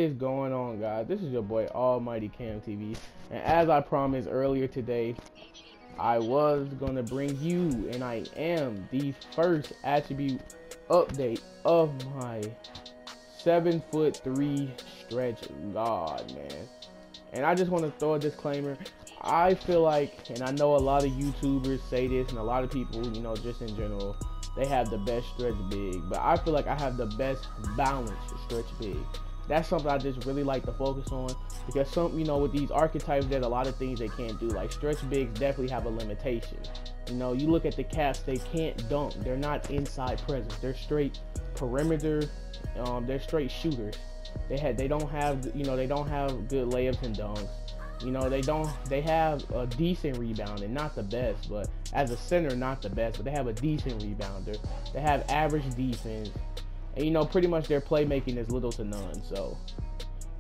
is going on, guys? This is your boy Almighty Cam TV, and as I promised earlier today, I was gonna bring you, and I am, the first attribute update of my 7'3" stretch god, man. And I just want to throw a disclaimer. I feel like, and I know a lot of YouTubers say this, and a lot of people, you know, just in general, they have the best stretch big, but I feel like I have the best balanced stretch big. That's something I just really like to focus on, because some, you know, with these archetypes, there's a lot of things they can't do. Like, stretch bigs definitely have a limitation. You know, you look at the Caps, they can't dunk. They're not inside presence. They're straight perimeter. They're straight shooters. They don't have good layups and dunks. You know, they have a decent rebounding, not the best, but as a center, not the best, but they have a decent rebounder. They have average defense, and you know, pretty much their playmaking is little to none. So,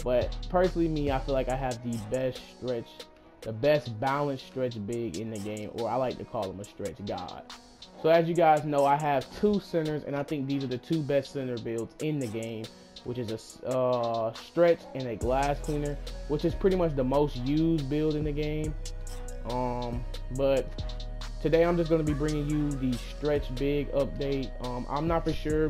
but personally, me, I feel like I have the best balanced stretch big in the game, or I like to call him a stretch god. So as you guys know, I have two centers, and I think these are the two best center builds in the game, which is a stretch and a glass cleaner, which is pretty much the most used build in the game. But today I'm just going to be bringing you the stretch big update. I'm not for sure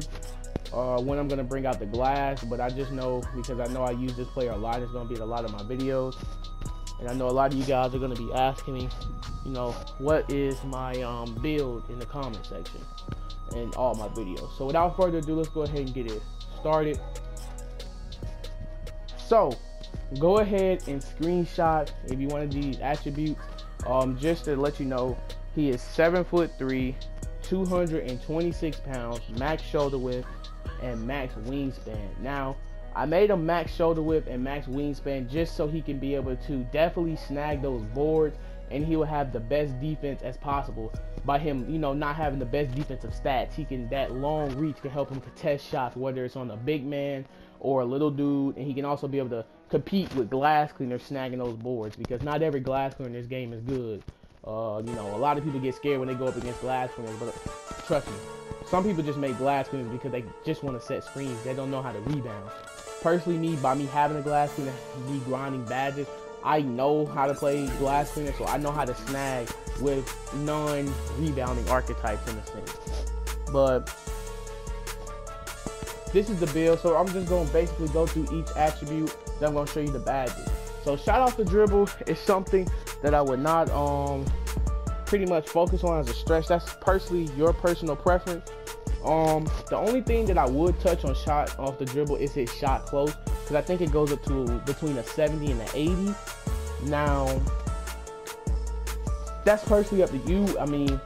when I'm going to bring out the glass, but I just know, because I know I use this player a lot, it's going to be in a lot of my videos. And I know a lot of you guys are going to be asking me, you know, what is my build in the comment section and all my videos. So without further ado, let's go ahead and get it started. So go ahead and screenshot if you wanted these attributes. Just to let you know, he is 7'3", 226 pounds, max shoulder width, and max wingspan. Now, I made him max shoulder width and max wingspan just so he can be able to definitely snag those boards, and he will have the best defense as possible. By him, you know, not having the best defensive stats, that long reach can help him contest shots, whether it's on a big man or a little dude, and he can also be able to compete with glass cleaners snagging those boards, because not every glass cleaner in this game is good. You know, a lot of people get scared when they go up against glass cleaners, but trust me, some people just make glass cleaners because they just want to set screens. They don't know how to rebound. Personally, me, by me having a glass cleaner, me grinding badges, I know how to play glass cleaner, so I know how to snag with non-rebounding archetypes in a sense. But this is the build, so I'm just going to basically go through each attribute, then I'm going to show you the badges. So shot off the dribble is something that I would not pretty much focus on as a stretch. That's personally your personal preference. The only thing that I would touch on shot off the dribble is his shot close, because I think it goes up to between a 70 and an 80. Now, that's personally up to you. I mean,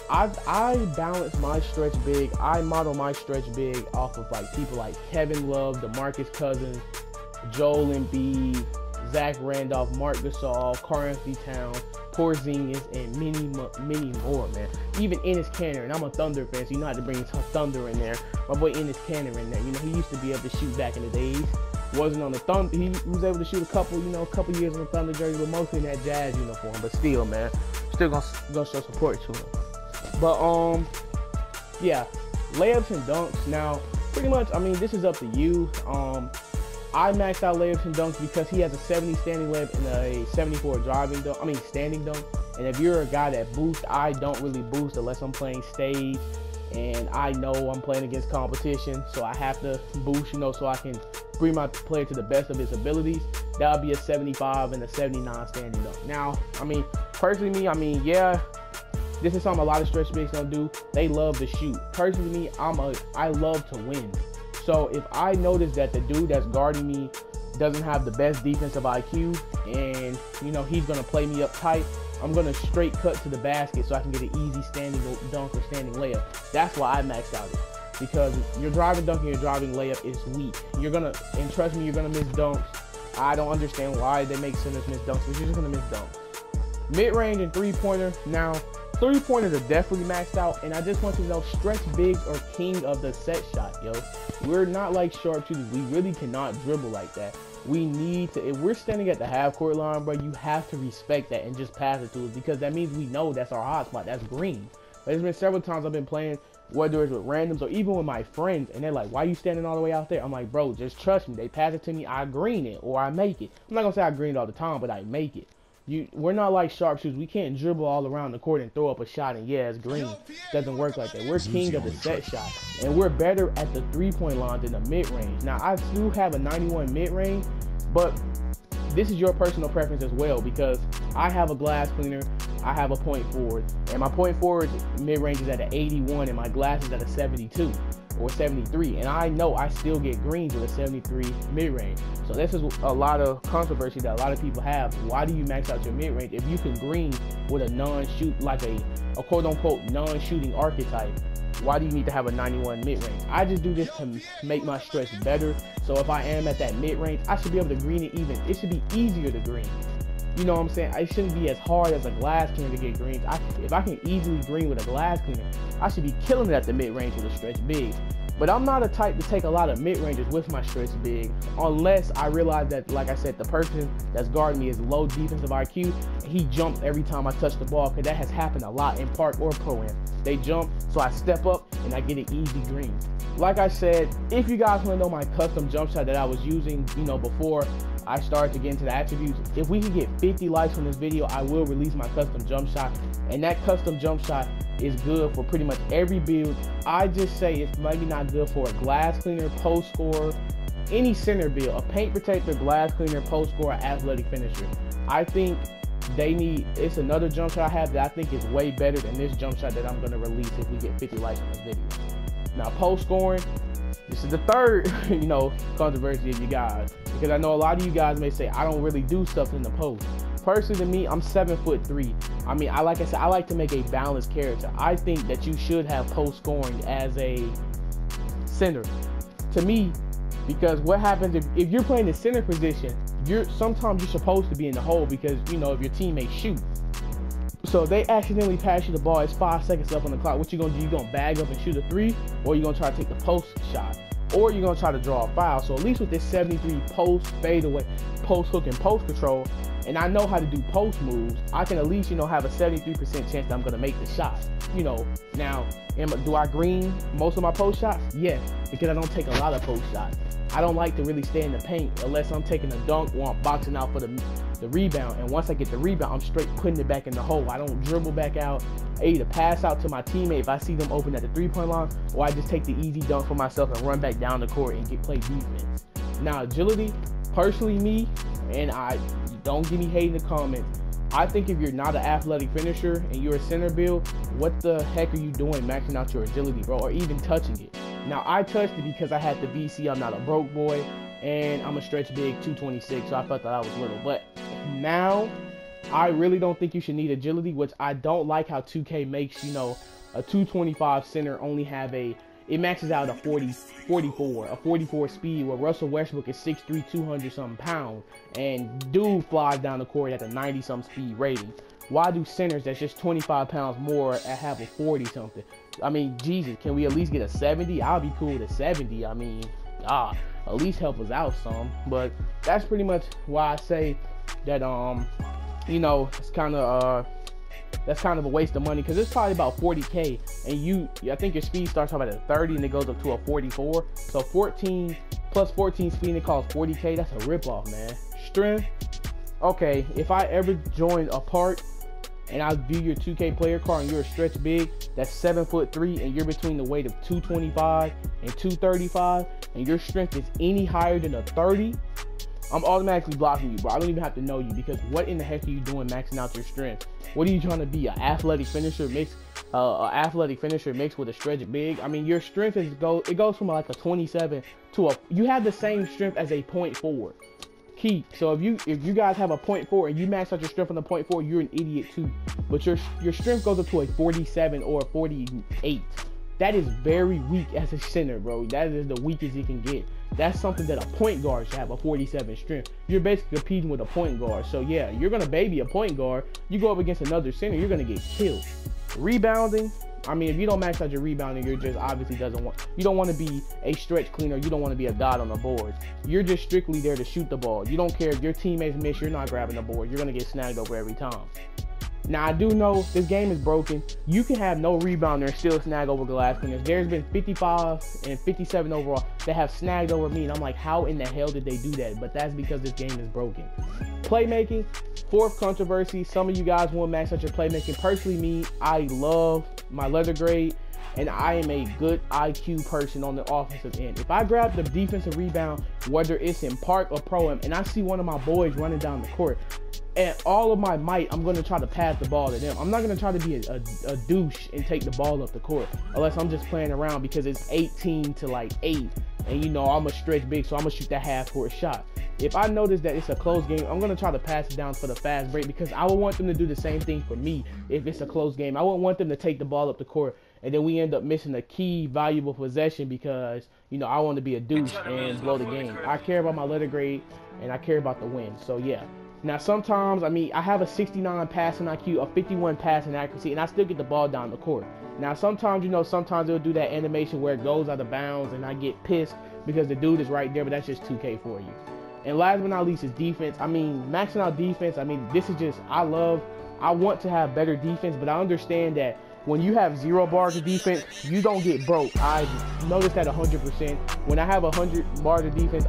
I balance my stretch big. I model my stretch big off of like people like Kevin Love, DeMarcus Cousins, Joel Embiid, Zach Randolph, Mark Gasol, Karl-Anthony Towns, Porzingis, and many more, man. Even Enes Kanter, and I'm a Thunder fan, so you know how to bring Thunder in there. My boy Enes Kanter in there. You know, he used to be able to shoot back in the days. Wasn't on the Thunder. He was able to shoot a couple years in the Thunder jersey, but mostly in that Jazz uniform. But still, man, still gonna show support to him. But yeah, layups and dunks. Now, pretty much, I mean, this is up to you. I maxed out layups and dunks because he has a 70 standing layup and a 74 standing dunk. And if you're a guy that boosts, I don't really boost unless I'm playing stage and I know I'm playing against competition, so I have to boost, you know, so I can bring my player to the best of his abilities. That would be a 75 and a 79 standing dunk. Now, I mean, personally me, I mean, yeah, this is something a lot of stretch bigs don't do. They love to shoot. Personally me, I love to win. So if I notice that the dude that's guarding me doesn't have the best defensive IQ, and you know he's gonna play me up tight, I'm gonna straight cut to the basket so I can get an easy standing dunk or standing layup. That's why I maxed out it, because your driving dunk and your driving layup is weak. And trust me, you're gonna miss dunks. I don't understand why they make centers miss dunks, but you're just gonna miss dunks. Mid-range and three-pointer. Now, three-pointers are definitely maxed out, and I just want you to know, stretch bigs are king of the set shot, yo. We're not like sharpshooters. We really cannot dribble like that. We need to, if we're standing at the half-court line, bro, you have to respect that and just pass it to us, because that means we know that's our hot spot. That's green. There's been several times I've been playing whether it's with randoms or even with my friends, and they're like, why you standing all the way out there? I'm like, bro, just trust me. They pass it to me, I green it, or I make it. I'm not gonna say I green it all the time, but I make it. We're not like sharpshooters. We can't dribble all around the court and throw up a shot and yeah, it's green. Doesn't work like that. We're king of the set shot, and we're better at the three-point line than the mid-range. Now, I do have a 91 mid-range, but this is your personal preference as well, because I have a glass cleaner, I have a point forward, and my point forward mid-range is at an 81 and my glass is at a 72 or 73, and I know I still get greens with a 73 mid-range. So this is a lot of controversy that a lot of people have. Why do you max out your mid-range if you can green with a non-shoot, like a quote-unquote non-shooting archetype? Why do you need to have a 91 mid-range? I just do this to make my stretch better. So if I am at that mid-range, I should be able to green it even. It should be easier to green. You know what I'm saying? It shouldn't be as hard as a glass cleaner to get greens. If I can easily green with a glass cleaner, I should be killing it at the mid-range with a stretch big. But I'm not a type to take a lot of mid-ranges with my stretch big, unless I realize that, like I said, the person that's guarding me is low defensive IQ. He jumps every time I touch the ball, because that has happened a lot in park or pro-am. They jump, so I step up and I get an easy green. Like I said, if you guys want to know my custom jump shot that I was using, before I started to get into the attributes, if we can get 50 likes on this video, I will release my custom jump shot. And that custom jump shot is good for pretty much every build. I just say it's maybe not good for a glass cleaner, post scorer, any center build, a paint protector, glass cleaner, post scorer, athletic finisher. I think it's another jump shot I have that I think is way better than this jump shot that I'm going to release if we get 50 likes on this video. Now, post scoring, this is the third, controversy of you guys, because I know a lot of you guys may say I don't really do stuff in the post. Personally, to me, I'm 7'3". I mean, like I said, I like to make a balanced character. I think that you should have post scoring as a center. To me, because what happens if you're playing the center position, sometimes you're supposed to be in the hole, because if your teammates shoot. So if they accidentally pass you the ball, it's 5 seconds left on the clock. What you gonna do? You gonna bag up and shoot a three, or you gonna try to take the post shot, or you're gonna try to draw a foul. So at least with this 73 post fadeaway, post hook, and post control, and I know how to do post moves, I can at least have a 73% chance that I'm gonna make the shot. Now, do I green most of my post shots? Yes, because I don't take a lot of post shots. I don't like to really stay in the paint unless I'm taking a dunk or I'm boxing out for the rebound. And once I get the rebound, I'm straight putting it back in the hole. I don't dribble back out. I either pass out to my teammate if I see them open at the three-point line, or I just take the easy dunk for myself and run back down the court and play defense. Now, agility, personally me, and I don't give me hate in the comments, I think if you're not an athletic finisher and you're a center build, what the heck are you doing maxing out your agility, bro, or even touching it? Now, I touched it because I had the BC. I'm not a broke boy, and I'm a stretch big 226, so I thought that I was little. But now, I really don't think you should need agility, which I don't like how 2K makes, a 225 center only have it maxes out a 44 speed, where Russell Westbrook is 6'3", 200-something pounds, and dude flies down the court at a 90-something speed rating. Why do centers that's just 25 pounds more have a 40-something? I mean, Jesus, can we at least get a 70? I'll be cool with a 70. I mean, at least help us out some. But that's pretty much why I say that, it's kind of, that's kind of a waste of money, because it's probably about 40K, and I think your speed starts off at a 30 and it goes up to a 44. So 14 plus 14 speed and it costs 40K. That's a ripoff, man. Strength. Okay, if I ever join a part and I view your 2K player card and you're a stretch big that's 7'3" and you're between the weight of 225 and 235, and your strength is any higher than a 30, I'm automatically blocking you, bro. I don't even have to know you, because what in the heck are you doing maxing out your strength? What are you trying to be, an athletic finisher mixed with a stretch big? I mean, your strength it goes from like a 27 to you have the same strength as a point forward. Key. So if you guys have a point forward and you max out your strength on the point forward, you're an idiot too. But your strength goes up to a 47 or a 48. That is very weak as a center, bro. That is the weakest you can get. That's something that a point guard should have, a 47 strength. You're basically competing with a point guard. So yeah, you're gonna baby a point guard. You go up against another center, you're gonna get killed. Rebounding. I mean, if you don't max out your rebounding, you're just obviously you don't want to be a stretch cleaner. You don't want to be a god on the boards. You're just strictly there to shoot the ball. You don't care if your teammates miss, you're not grabbing the board. You're gonna get snagged over every time. Now, I do know this game is broken. You can have no rebounder and still snag over glass cleaners. There's been 55 and 57 overall that have snagged over me, and I'm like, how in the hell did they do that? But that's because this game is broken. Playmaking, fourth controversy. Some of you guys want to max out your playmaking. Personally, me, I love my leather grade, and I am a good IQ person on the offensive end. If I grab the defensive rebound, whether it's in park or pro-am, and I see one of my boys running down the court, at all of my might, I'm going to try to pass the ball to them. I'm not going to try to be a douche and take the ball up the court unless I'm just playing around because it's 18 to like 8. And, you know, I'm a stretch big, so I'm going to shoot that half-court shot. If I notice that it's a close game, I'm going to try to pass it down for the fast break because I would want them to do the same thing for me if it's a close game. I wouldn't want them to take the ball up the court and then we end up missing a key, valuable possession because, you know, I want to be a douche and blow the game. I care about my letter grade, and I care about the win. So, yeah. Now, sometimes, I mean, I have a 69 passing IQ, a 51 passing accuracy, and I still get the ball down the court. Now, sometimes, you know, sometimes it'll do that animation where it goes out of bounds, and I get pissed because the dude is right there, but that's just 2K for you. And last but not least is defense. I mean, maxing out defense, I mean, this is just, I want to have better defense, but I understand that when you have 0 bars of defense, you don't get broke. I noticed that 100%. When I have 100 bars of defense,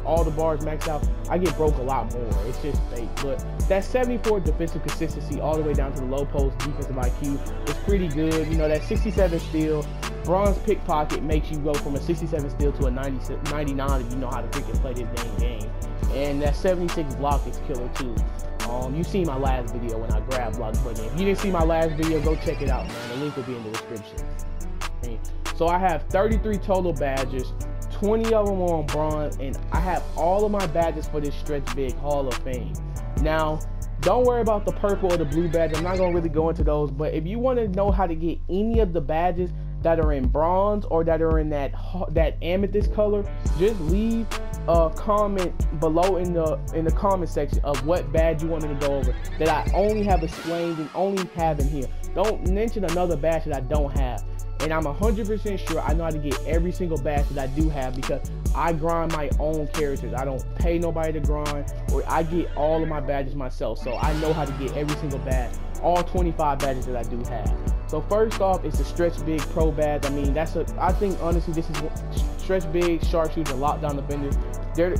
all the bars maxed out, I get broke a lot more. It's just fake. But that 74 defensive consistency all the way down to the low post defensive IQ is pretty good. You know, that 67 steal, bronze pickpocket makes you go from a 67 steal to a 99 if you know how to freaking play this dang game. And that 76 block is killer too. You seen my last video when I grabbed block button. If you didn't see my last video, go check it out, man. The link will be in the description. Okay. So I have 33 total badges, 20 of them on bronze, and I have all of my badges for this stretch big Hall of Fame. Now, don't worry about the purple or the blue badge. I'm not gonna really go into those, but if you want to know how to get any of the badges that are in bronze or that are in that amethyst color, just leave a comment below in the comment section of what badge you want me to go over that I only have explained and only have in here. Don't mention another badge that I don't have. And I'm 100% sure I know how to get every single badge that I do have because I grind my own characters. I don't pay nobody to grind, or I get all of my badges myself. So I know how to get every single badge, all 25 badges that I do have. So first off, it's the stretch big pro badge. I mean, I think honestly this is stretch big, sharpshooter, lockdown defenders,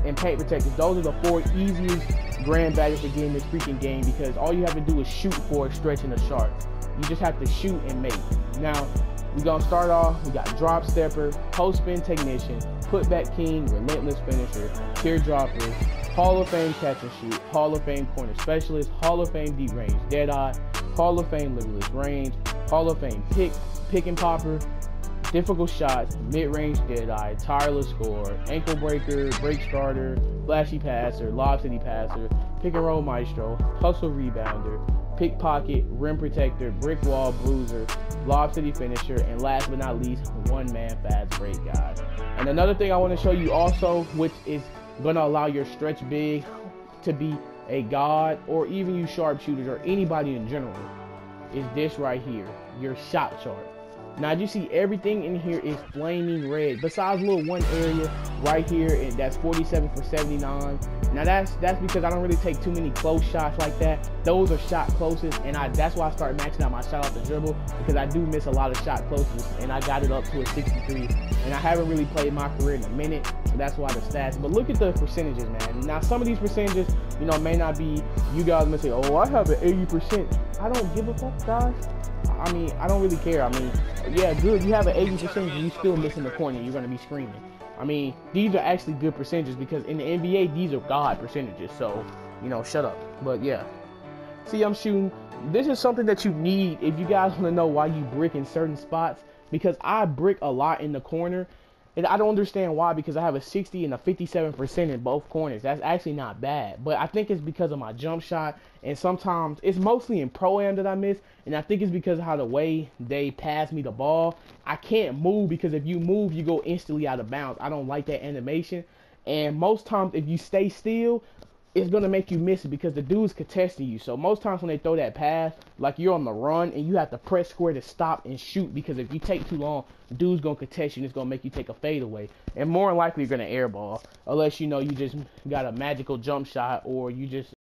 and paint protectors. Those are the 4 easiest grand badges to get in this freaking game because all you have to do is shoot for a stretch and a sharp. You just have to shoot and make. Now, we're going to start off, we got drop stepper, post spin technician, putback king, relentless finisher, teardropper, Hall of Fame catch and shoot, Hall of Fame corner specialist, Hall of Fame deep range dead eye, Hall of Fame limitless range, Hall of Fame pick and popper, difficult shots, mid-range dead eye, tireless scorer, ankle breaker, break starter, flashy passer, lob city passer, pick and roll maestro, hustle rebounder, pickpocket, rim protector, brick wall bruiser, lob city finisher, and last but not least, one-man fast break guy. And another thing I want to show you also, which is going to allow your stretch big to be a god, or even you sharpshooters or anybody in general, is this right here, your shot chart. Now you see everything in here is flaming red besides little one area right here, and that's 47 for 79. Now that's because I don't really take too many close shots like that. Those are shot closest, and that's why I start maxing out my shot off the dribble, because I do miss a lot of shot closest, and I got it up to a 63, and I haven't really played my career in a minute, so that's why the stats. But look at the percentages, man. Now some of these percentages, you know, may not be, you guys may say, oh, I have an 80%. I don't give a fuck, guys. I mean, I don't really care. I mean, yeah, good. You have an 80% and you still missing the point and you're going to be screaming. I mean, these are actually good percentages because in the NBA, these are God percentages. So, you know, shut up. But yeah. See, I'm shooting. This is something that you need if you guys want to know why you brick in certain spots, because I brick a lot in the corner. And I don't understand why, because I have a 60 and a 57% in both corners. That's actually not bad. But I think it's because of my jump shot. And sometimes it's mostly in pro-am that I miss. And I think it's because of how the way they pass me the ball. I can't move, because if you move, you go instantly out of bounds. I don't like that animation. And most times if you stay still, it's going to make you miss it because the dude's contesting you. So most times when they throw that pass, like you're on the run and you have to press square to stop and shoot, because if you take too long, the dude's going to contest you and it's going to make you take a fadeaway. And more than likely you're going to airball, unless, you know, you just got a magical jump shot or you just